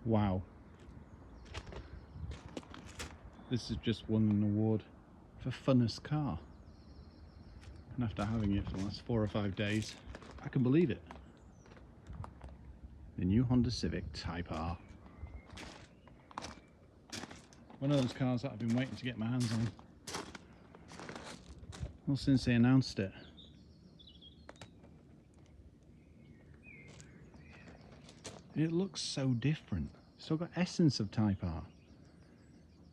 Wow. This has just won an award for funnest car. And after having it for the last 4 or 5 days, I can believe it. The new Honda Civic Type R. One of those cars that I've been waiting to get my hands on. Well, since they announced it. It looks so different. It's still got essence of Type R,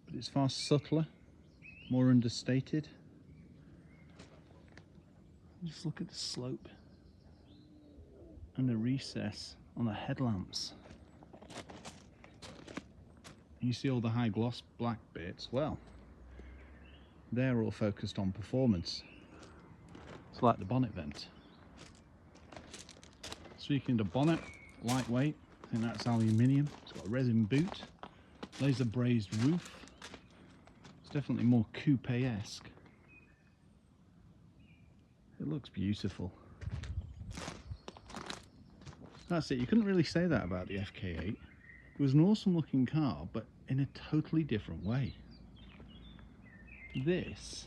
but it's far subtler, more understated. Just look at the slope and the recess on the headlamps. You see all the high gloss black bits. Well, they're all focused on performance. It's like the bonnet vent. Speaking of bonnet, lightweight, I think that's aluminium. It's got a resin boot, laser brazed roof. It's definitely more coupe-esque. It looks beautiful. That's it, you couldn't really say that about the FK8. It was an awesome looking car, but in a totally different way. This,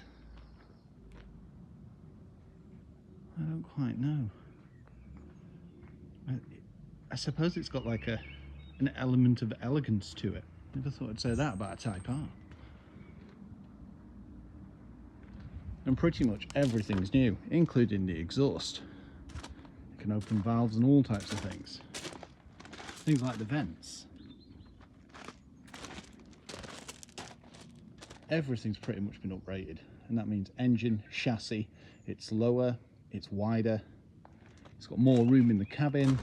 I don't quite know. I suppose it's got like an element of elegance to it. Never thought I'd say that about a Type R. And pretty much everything's new, including the exhaust. You can open valves and all types of things. Things like the vents. Everything's pretty much been uprated, and that means engine, chassis, it's lower, it's wider, it's got more room in the cabin.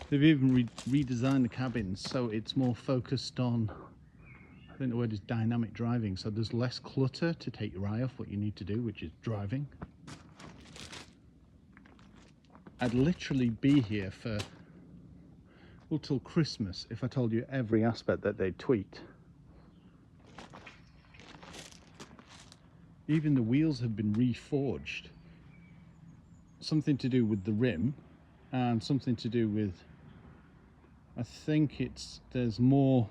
They've even redesigned the cabin so it's more focused on, I think the word is dynamic driving, so there's less clutter to take your eye off what you need to do, which is driving. I'd literally be here for, well, till Christmas if I told you every aspect that they'd tweaked. Even the wheels have been reforged. Something to do with the rim and something to do with, I think there's more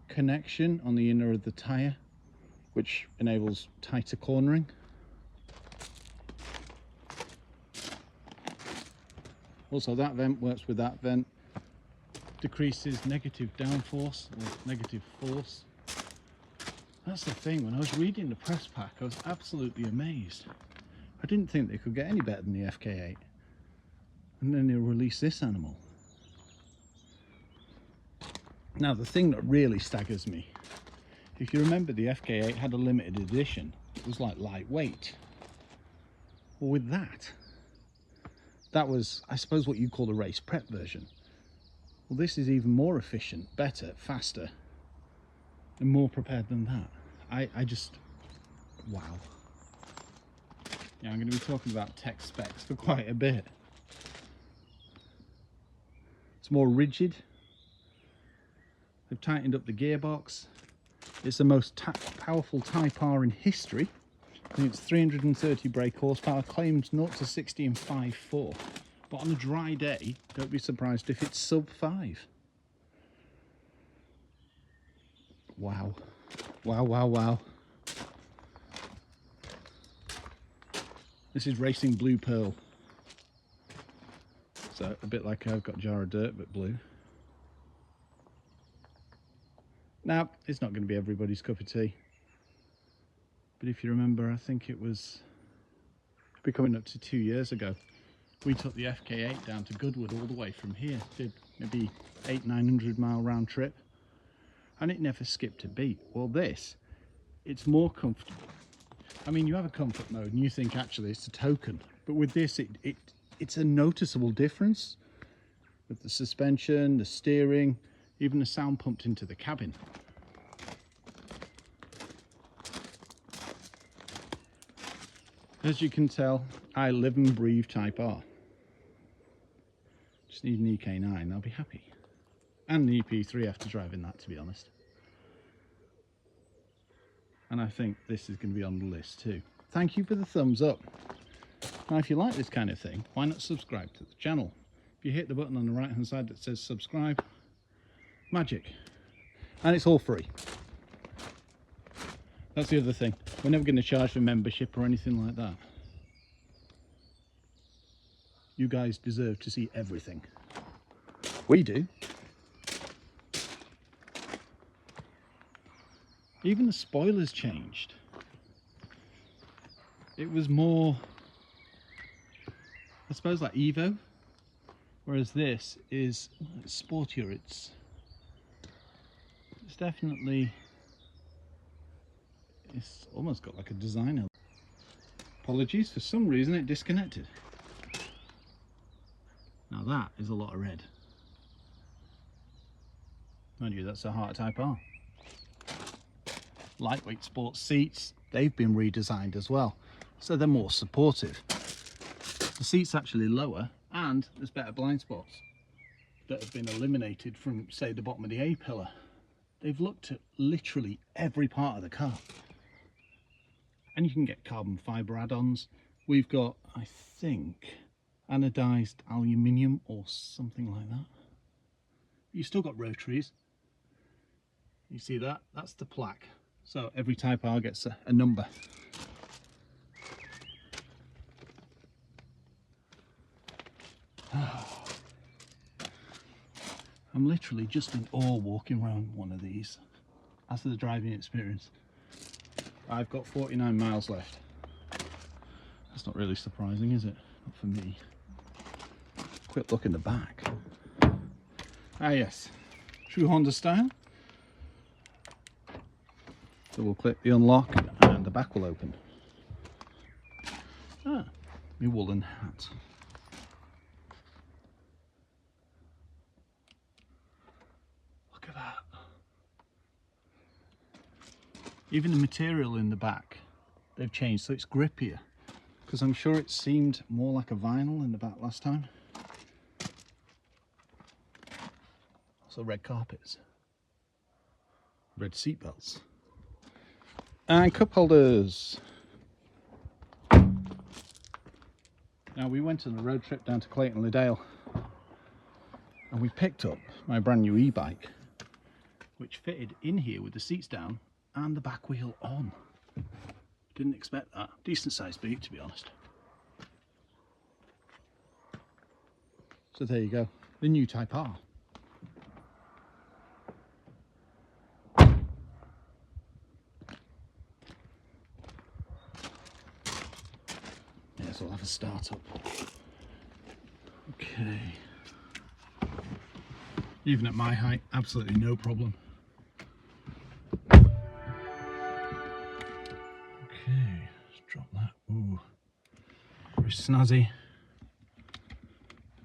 connection on the inner of the tyre, which enables tighter cornering. Also, that vent works with that vent, decreases negative downforce or negative force. That's the thing, when I was reading the press pack, I was absolutely amazed. I didn't think they could get any better than the FK8. And then they'll release this animal. Now, the thing that really staggers me, if you remember, the FK8 had a limited edition. It was like lightweight. Well, with that was, I suppose, what you call the race prep version. Well, this is even more efficient, better, faster, and more prepared than that. I just, wow. Yeah, I'm going to be talking about tech specs for quite a bit. It's more rigid. They've tightened up the gearbox. It's the most powerful Type R in history. I think it's 330 brake horsepower, claims 0 to 60 in 5.4. But on a dry day, don't be surprised if it's sub 5. Wow. Wow, wow, wow. This is Racing Blue Pearl. So a bit like I've got Jar of Dirt, but blue. Now, it's not going to be everybody's cup of tea. But if you remember, I think it was coming up to 2 years ago, we took the FK8 down to Goodwood all the way from here. Did maybe 800-900 mile round trip. And it never skipped a beat. Well, this, it's more comfortable. I mean, you have a comfort mode and you think actually it's a token. But with this, it's a noticeable difference. With the suspension, the steering, even the sound pumped into the cabin. As you can tell, I live and breathe Type R. Just need an EK9, I'll be happy. And the EP3 after driving that, to be honest. And I think this is going to be on the list too. Thank you for the thumbs up. Now, if you like this kind of thing, why not subscribe to the channel? If you hit the button on the right hand side that says subscribe, magic. And it's all free. That's the other thing. We're never going to charge for membership or anything like that. You guys deserve to see everything. We do. Even the spoilers changed. It was more, I suppose, like Evo, whereas this is sportier. It's definitely, it's almost got like a design element. Apologies, for some reason it disconnected. Now that is a lot of red. Mind you, that's a Heart Type R. Lightweight sports seats, they've been redesigned as well, so they're more supportive. The seat's actually lower, and there's better blind spots that have been eliminated from, say, the bottom of the A-pillar. They've looked at literally every part of the car. And you can get carbon fibre add-ons. We've got, I think, anodized aluminium or something like that. You've still got rotaries. You see that? That's the plaque. So every Type R gets a number. I'm literally just in awe walking around one of these. As for the driving experience, I've got 49 miles left. That's not really surprising, is it? Not for me. Quick look in the back. Ah yes, true Honda style. So we'll click the unlock and the back will open. Ah, my woolen hat. Look at that. Even the material in the back, they've changed, so it's grippier. Because I'm sure it seemed more like a vinyl in the back last time. Also red carpets. Red seat belts. And cup holders. Now we went on a road trip down to Clayton-le-Dale and we picked up my brand new e-bike, which fitted in here with the seats down and the back wheel on. Didn't expect that. Decent sized beat, to be honest. So there you go, the new Type R. Yes, I'll have a start up. Okay. Even at my height, absolutely no problem. Okay, let's drop that. Ooh, very snazzy.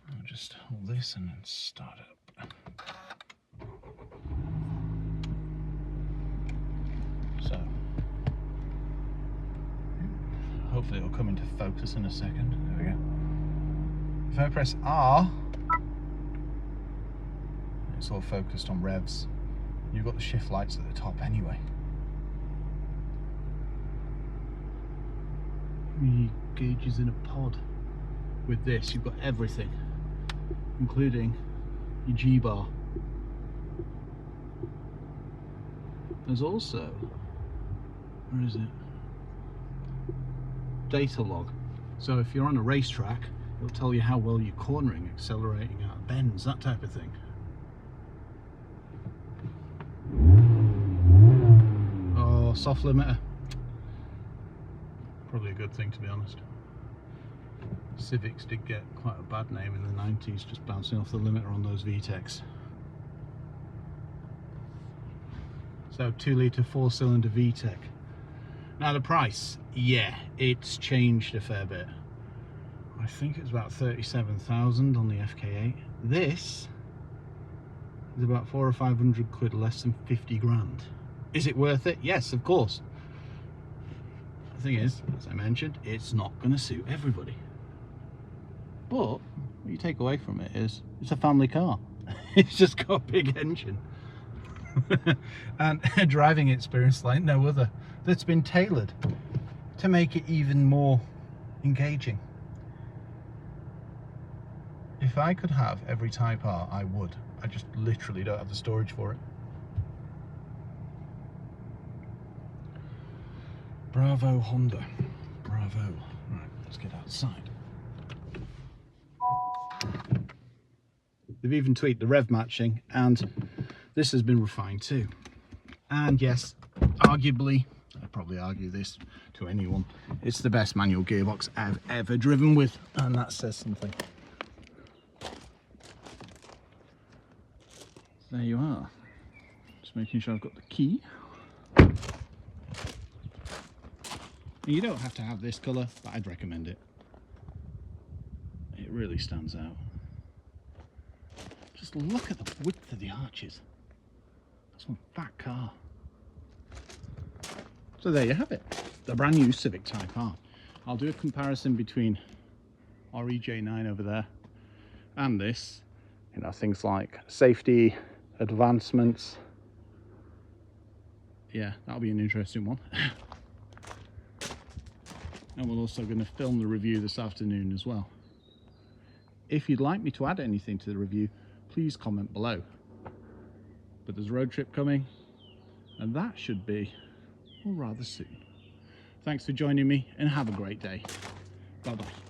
I'll just hold this and then start it up. So, hopefully it'll come into focus in a second. There we go. If I press R, it's all focused on revs. You've got the shift lights at the top anyway. The gauge is in a pod. With this, you've got everything, including your G-bar. There's also, where is it? Data log. So if you're on a racetrack, it'll tell you how well you're cornering, accelerating out of bends, that type of thing. Oh, soft limiter. Probably a good thing, to be honest. Civics did get quite a bad name in the 90s, just bouncing off the limiter on those VTECs. So 2-litre 4-cylinder VTEC. Now the price, yeah, it's changed a fair bit. I think it's about 37,000 on the FK8. This is about 400 or 500 quid less than 50 grand. Is it worth it? Yes, of course. The thing is, as I mentioned, it's not going to suit everybody. But what you take away from it is it's a family car. It's just got a big engine. And a driving experience like no other, that's been tailored to make it even more engaging. If I could have every Type R, I would. I just literally don't have the storage for it. Bravo Honda. Bravo. Right, let's get outside. They've even tweaked the rev matching, and this has been refined too. And yes, arguably, I'd probably argue this to anyone, it's the best manual gearbox I've ever driven with, and that says something. There you are. Just making sure I've got the key. You don't have to have this colour, but I'd recommend it. It really stands out. Just look at the width of the arches. That's one fat car. So there you have it, the brand new Civic Type R. I'll do a comparison between our EJ9 over there and this. You know, things like safety, advancements. Yeah, that'll be an interesting one. And we're also going to film the review this afternoon as well. If you'd like me to add anything to the review, please comment below. But there's a road trip coming, and that should be, well, rather soon. Thanks for joining me, and have a great day. Bye-bye.